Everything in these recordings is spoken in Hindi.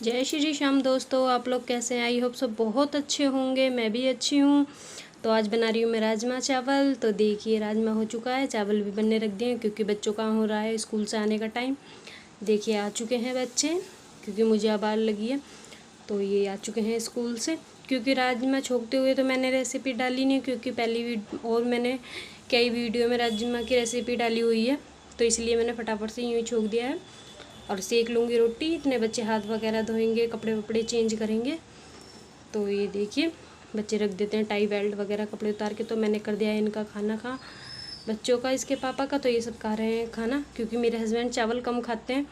जय श्री श्याम दोस्तों, आप लोग कैसे हैं? आई होप सब बहुत अच्छे होंगे। मैं भी अच्छी हूँ। तो आज बना रही हूँ मैं राजमा चावल। तो देखिए राजमा हो चुका है, चावल भी बनने रख दिए हैं क्योंकि बच्चों का हो रहा है स्कूल से आने का टाइम। देखिए आ चुके हैं बच्चे, क्योंकि मुझे आबाल लगी है। तो ये आ चुके हैं स्कूल से। क्योंकि राजमा छोंकते हुए तो मैंने रेसिपी डाली नहीं, क्योंकि पहली और मैंने कई वीडियो में राजमा की रेसिपी डाली हुई है, तो इसलिए मैंने फटाफट से यूँ ही छोंक दिया है। और सेक लूँगी रोटी। इतने बच्चे हाथ वगैरह धोएंगे, कपड़े वपड़े चेंज करेंगे। तो ये देखिए बच्चे रख देते हैं टाई बेल्ट वगैरह कपड़े उतार के। तो मैंने कर दिया है इनका खाना खा, बच्चों का, इसके पापा का। तो ये सब खा रहे हैं खाना, क्योंकि मेरे हस्बैंड चावल कम खाते हैं।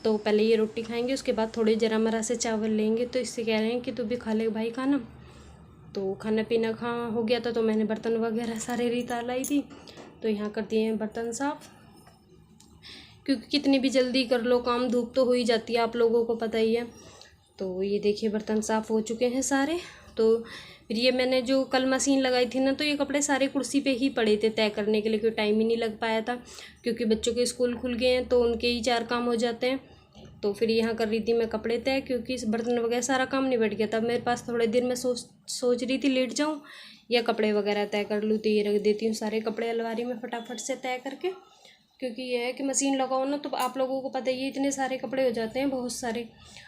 तो पहले ये रोटी खाएंगे, उसके बाद थोड़े जरा मरा से चावल लेंगे। तो इससे कह रहे हैं कि तू भी खा ले भाई खाना। तो खाना पीना हो गया था, तो मैंने बर्तन वगैरह सारे रीता लाई थी। तो यहाँ कर दिए हैं बर्तन साफ़, क्योंकि कितनी भी जल्दी कर लो काम, धूप तो हो ही जाती है, आप लोगों को पता ही है। तो ये देखिए बर्तन साफ़ हो चुके हैं सारे। तो फिर ये मैंने जो कल मशीन लगाई थी ना, तो ये कपड़े सारे कुर्सी पे ही पड़े थे तय करने के लिए, क्योंकि टाइम ही नहीं लग पाया था। क्योंकि बच्चों के स्कूल खुल गए हैं तो उनके ही 4 काम हो जाते हैं। तो फिर यहाँ कर रही थी मैं कपड़े तय, क्योंकि इस बर्तन वगैरह सारा काम निबट गया था मेरे पास। थोड़े देर मैं सोच रही थी लेट जाऊँ या कपड़े वगैरह तय कर लूँ। तो ये रख देती हूँ सारे कपड़े अलमारी में फटाफट से तय करके। क्योंकि ये है कि मशीन लगाओ ना, तो आप लोगों को पता ही है इतने सारे कपड़े हो जाते हैं, बहुत सारे।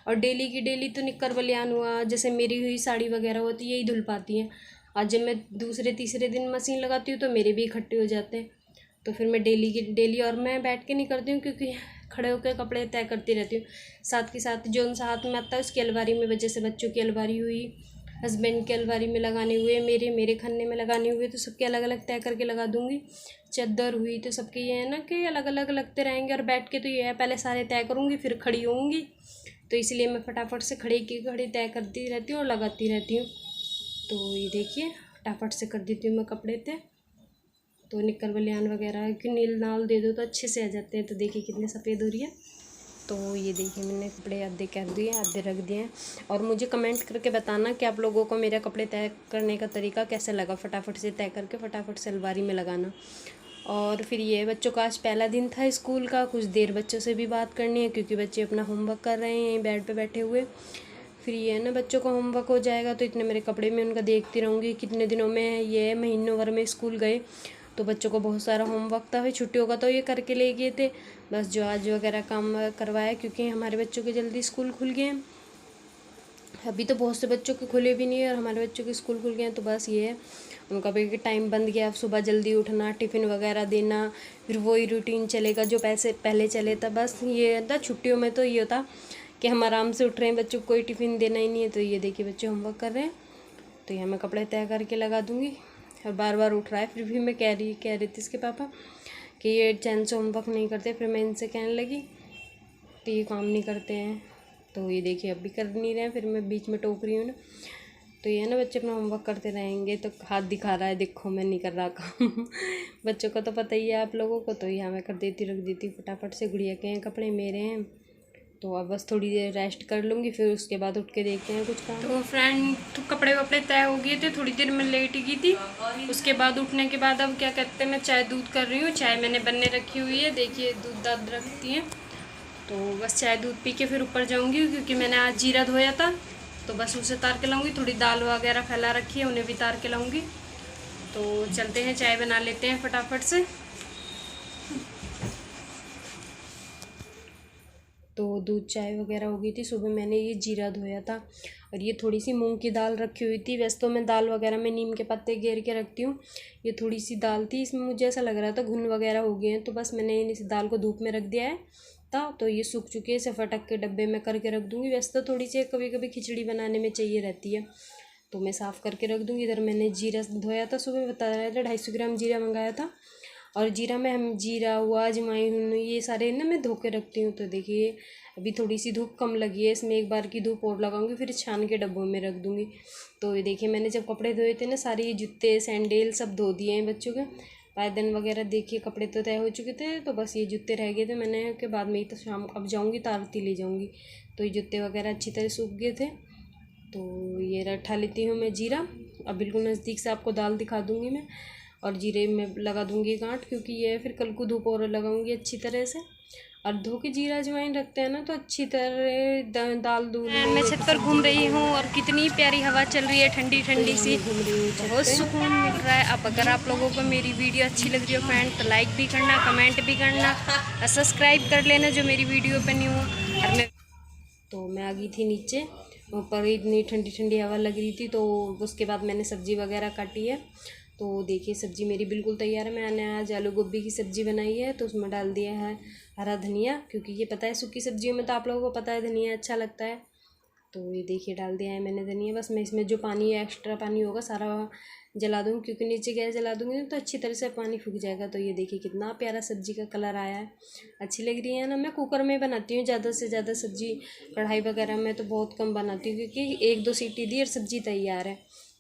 और डेली की डेली तो निक्कर बलियान हुआ, जैसे मेरी हुई साड़ी वगैरह होती है, यही धुल पाती हैं। आज जब मैं दूसरे तीसरे दिन मशीन लगाती हूँ तो मेरे भी इकट्ठे हो जाते हैं। तो फिर मैं डेली की डेली, और मैं बैठ के नहीं करती हूँ, क्योंकि खड़े होकर कपड़े तय करती रहती हूँ। साथ के साथ जो साथ में आता है उसकी अलमारी में, जैसे बच्चों की अलमारी हुई, हस्बैंड के अलमारी में लगाने हुए, मेरे खन्ने में लगाने हुए, तो सबके अलग अलग तय करके लगा दूँगी। चादर हुई तो सबके ये है ना कि अलग अलग लगते रहेंगे। और बैठ के तो ये है पहले सारे तय करूँगी फिर खड़ी होऊंगी। तो इसलिए मैं फटाफट से खड़े की खड़ी तय करती रहती हूँ और लगाती रहती हूँ। तो ये देखिए फटाफट से कर देती हूँ मैं कपड़े तय। तो निक्कर बलियान वगैरह की नील नाल दे दो तो अच्छे से आ जाते हैं। तो देखिए कितने सफ़ेद हो रही है। तो ये देखिए मैंने कपड़े आधे कर दिए, आधे रख दिए हैं। और मुझे कमेंट करके बताना कि आप लोगों को मेरा कपड़े तय करने का तरीका कैसा लगा। फटाफट से तय करके फटाफट से अलमारी में लगाना। और फिर ये बच्चों का आज पहला दिन था स्कूल का। कुछ देर बच्चों से भी बात करनी है, क्योंकि बच्चे अपना होमवर्क कर रहे हैं यहीं बेड पे बैठे हुए। फिर ये है ना, बच्चों का होमवर्क हो जाएगा तो इतने मेरे कपड़े में उनका देखती रहूँगी। कितने दिनों में ये महीनों भर में स्कूल गए, तो बच्चों को बहुत सारा होमवर्क था। फिर छुट्टियों का तो ये करके ले गए थे, बस जो आज वगैरह काम करवाया, क्योंकि हमारे बच्चों के जल्दी स्कूल खुल गए हैं। अभी तो बहुत से बच्चों के खुले भी नहीं है, और हमारे बच्चों के स्कूल खुल गए हैं। तो बस ये है, उनका भी टाइम बंद गया। अब सुबह जल्दी उठना, टिफ़िन वगैरह देना, फिर वही रूटीन चलेगा जो पैसे पहले चले था। बस ये था छुट्टियों में तो ये होता कि हम आराम से उठ रहे हैं, बच्चों को कोई टिफ़िन देना ही नहीं है। तो ये देखिए बच्चे होमवर्क कर रहे हैं। तो यहाँ मैं कपड़े तय करके लगा दूँगी। और बार बार उठ रहा है, फिर भी मैं कह रही थी इसके पापा कि ये चैन से होमवर्क नहीं करते। फिर मैं इनसे कहने लगी तो ये काम नहीं करते हैं। तो ये देखिए अब भी कर नहीं रहे हैं, फिर मैं बीच में टोक रही हूँ ना। तो ये ना बच्चे अपना होमवर्क करते रहेंगे तो हाथ दिखा रहा है, देखो मैं नहीं कर रहा काम। बच्चों का तो पता ही है आप लोगों को। तो यहाँ मैं कर देती रख देती फटाफट से। गुड़िया के हैं कपड़े, मेरे हैं। तो अब बस थोड़ी देर रेस्ट कर लूँगी, फिर उसके बाद उठ के देखते हैं कुछ काम। तो फ्रेंड तो कपड़े वपड़े तय हो गए थे, थोड़ी देर में लेट गई थी। उसके बाद उठने के बाद अब क्या कहते हैं, मैं चाय दूध कर रही हूँ। चाय मैंने बनने रखी हुई है, देखिए दूध दाद रखती हैं। तो बस चाय दूध पी के फिर ऊपर जाऊंगी, क्योंकि मैंने आज जीरा धोया था, तो बस उसे तार के लाऊंगी। थोड़ी दाल वगैरह फैला रखी है, उन्हें भी तार के लाऊंगी। तो चलते हैं, चाय बना लेते हैं फटाफट से। तो दूध चाय वगैरह हो गई थी। सुबह मैंने ये जीरा धोया था, और ये थोड़ी सी मूंग की दाल रखी हुई थी। वैसे तो मैं दाल वगैरह में नीम के पत्ते घेर के रखती हूँ। ये थोड़ी सी दाल थी, इसमें मुझे ऐसा लग रहा था घुन वगैरह हो गए हैं, तो बस मैंने इस दाल को धूप में रख दिया है था। तो ये सूख चुके हैं, इसे फटक के डब्बे में करके रख दूँगी। वैसे तो थोड़ी सी कभी कभी खिचड़ी बनाने में चाहिए रहती है, तो मैं साफ़ करके रख दूँगी। इधर मैंने जीरा धोया था, सुबह बता रहा था 250 ग्राम जीरा मंगाया था। और जीरा में हम जीरा हुआ, अजवाइन, ये सारे ना मैं धो के रखती हूँ। तो देखिए अभी थोड़ी सी धूप कम लगी है, इसमें एक बार की धूप और लगाऊंगी, फिर छान के डब्बों में रख दूँगी। तो ये देखिए मैंने जब कपड़े धोए थे ना, सारे ये जूते सैंडल सब धो दिए हैं बच्चों के। पायदान वगैरह देखिए कपड़े तो तय हो चुके थे, तो बस ये जूते रह गए थे। मैंने के बाद में ही तो शाम अब जाऊँगी तारती ले जाऊँगी। तो ये जूते वगैरह अच्छी तरह सूख गए थे। तो ये रखा लेती हूँ मैं जीरा। अब बिल्कुल नज़दीक से आपको दाल दिखा दूँगी मैं। और जीरे में लगा दूँगी गांठ, क्योंकि ये फिर कल को धूप और लगाऊँगी अच्छी तरह से। और धो के जीरा अजवाइन रखते हैं ना तो अच्छी तरह दाल दूध। मैं छत पर घूम रही हूँ और कितनी प्यारी हवा चल रही है, ठंडी ठंडी सी, घूम रही हूँ, बहुत सुकून मिल रहा है। अब अगर आप लोगों को मेरी वीडियो अच्छी लग रही हो फ्रेंड तो लाइक भी करना, कमेंट भी करना और सब्सक्राइब कर लेना जो मेरी वीडियो बनी हो। और मैं आ गई थी नीचे, ऊपर इतनी ठंडी ठंडी हवा लग रही थी। तो उसके बाद मैंने सब्ज़ी वगैरह काटी है। तो देखिए सब्ज़ी मेरी बिल्कुल तैयार है। मैंने आज आलू गोभी की सब्ज़ी बनाई है, तो उसमें डाल दिया है हरा धनिया, क्योंकि ये पता है सूखी सब्जियों में तो आप लोगों को पता है धनिया अच्छा लगता है। तो ये देखिए डाल दिया है मैंने धनिया। बस मैं इसमें जो पानी है, एक्स्ट्रा पानी होगा सारा जला दूँगी, क्योंकि नीचे गैस जला दूँगी तो अच्छी तरह से पानी सूख जाएगा। तो ये देखिए कितना प्यारा सब्ज़ी का कलर आया है, अच्छी लग रही है ना। मैं कुकर में बनाती हूँ ज़्यादा से ज़्यादा सब्ज़ी, कढ़ाई वगैरह में तो बहुत कम बनाती हूँ, क्योंकि 1-2 सीटी दी और सब्ज़ी तैयार है।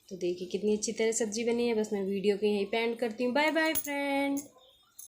तो देखिए कितनी अच्छी तरह सब्ज़ी बनी है। बस मैं वीडियो को यहीं पे एंड करती हूँ। Bye bye friend.